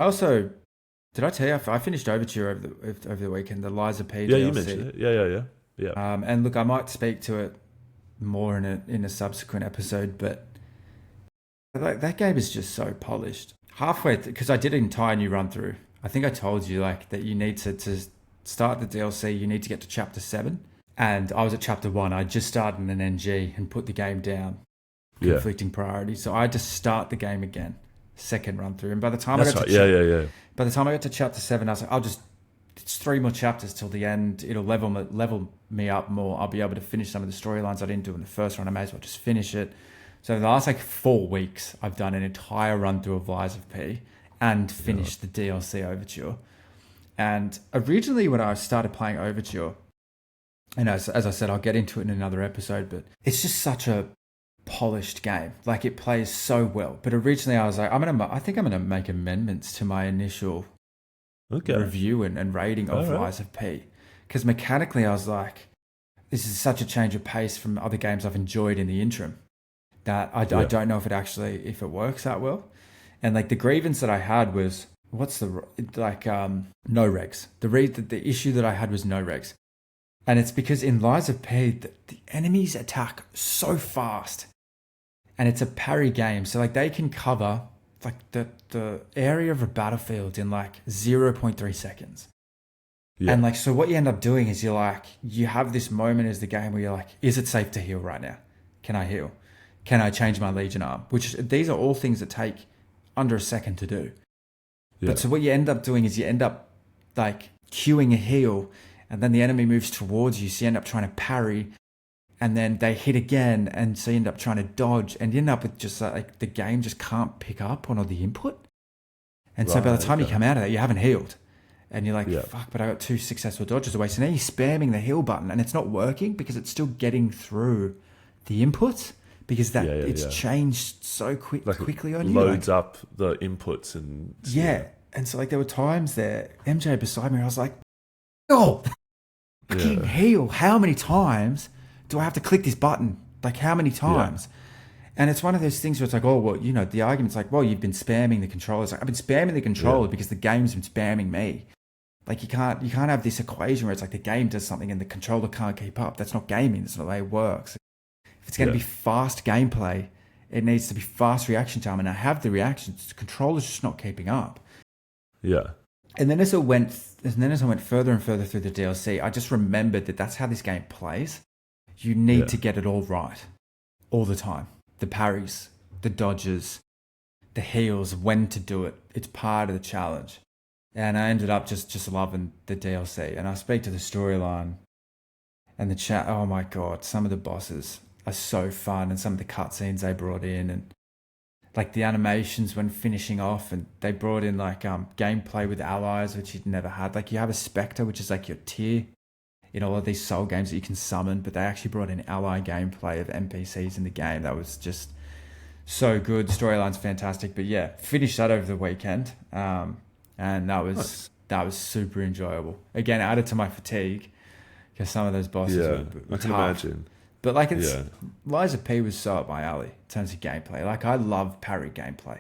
I also did I tell you I finished Overture over the weekend, the Liza P Yeah, you mentioned DLC. it. Yeah. Yeah. And look, I might speak to it more in a subsequent episode, but like that game is just so polished. Halfway because I did an entire new run through. I think I told you like that you need to start the DLC. You need to get to chapter 7, and I was at chapter 1. I just started an NG and put the game down, Yeah. conflicting priorities. So I had to start the game again, second run through. And by the time I That's got to right. Yeah. by the time I got to chapter 7, I was like, I'll just it's 3 more chapters till the end. It'll level me up more. I'll be able to finish some of the storylines I didn't do in the first run. I may as well just finish it. So the last like 4 weeks, I've done an entire run through of Lies of P and Yeah. finished the DLC Overture. And originally, when I started playing Overture, and as I said, I'll get into it in another episode, but it's just such a polished game. Like it plays so well. But originally, I was like, I think I'm gonna make amendments to my initial Okay. review and rating All of right. Lies of P, because mechanically, I was like, this is such a change of pace from other games I've enjoyed in the interim that I Yeah. don't know if it works that well. And like the grievance that I had was what's the like no regs. The issue that I had was no regs, and it's because in Lies of P the enemies attack so fast, and it's a parry game, so like they can cover like the area of a battlefield in like 0.3 seconds. Yeah. And like so what you end up doing is you have this moment as the game where you're like, is it safe to heal right now? Can I heal? Can I change my Legion arm? Which these are all things that take under a second to do. But Yeah. so what you end up doing is you end up like queuing a heal, and then the enemy moves towards you, so you end up trying to parry, and then they hit again, and so you end up trying to dodge, and you end up with just like the game just can't pick up on all the input. And so by the Right. time you Okay. come out of that, you haven't healed. And you're like, Yeah. fuck, but I got 2 successful dodges away. So now you're spamming the heal button and it's not working because it's still getting through the inputs because that it's Yeah. changed so Like it quickly on you. Like, loads up the inputs and yeah. yeah. And so like there were times there, MJ beside me, I was like, oh, fucking Yeah. heal. How many times do I have to click this button? Like how many Yeah. times? And it's one of those things where it's like, oh, well, the argument's like, well, you've been spamming the controllers. Like, I've been spamming the Yeah. controller because the game's been spamming me. Like you can't have this equation where it's like the game does something and the controller can't keep up. That's not gaming. That's not the way it works. If it's going to Yeah. be fast gameplay, it needs to be fast reaction time. And I have the reactions. The controller's just not keeping up. Yeah. And then as I went further and further through the DLC, I just remembered that that's how this game plays. You need Yeah. to get it all right, all the time. The parries, the dodges, the heals, when to do it. It's part of the challenge. And I ended up just loving the DLC. And I speak to the storyline and the chat. Oh my god, some of the bosses are so fun, and some of the cutscenes they brought in, and like the animations when finishing off, and they brought in like gameplay with allies, which you'd never had. Like you have a Spectre, which is like your tier in all of these Soul games that you can summon, but they actually brought in ally gameplay of NPCs in the game. That was just so good. Storyline's fantastic, but yeah, finished that over the weekend, and Nice. that was super enjoyable. Again, added to my fatigue because some of those bosses Yeah. were I can tough. imagine. But like it's Yeah. Liza P was so up my alley in terms of gameplay. Like I love parry gameplay.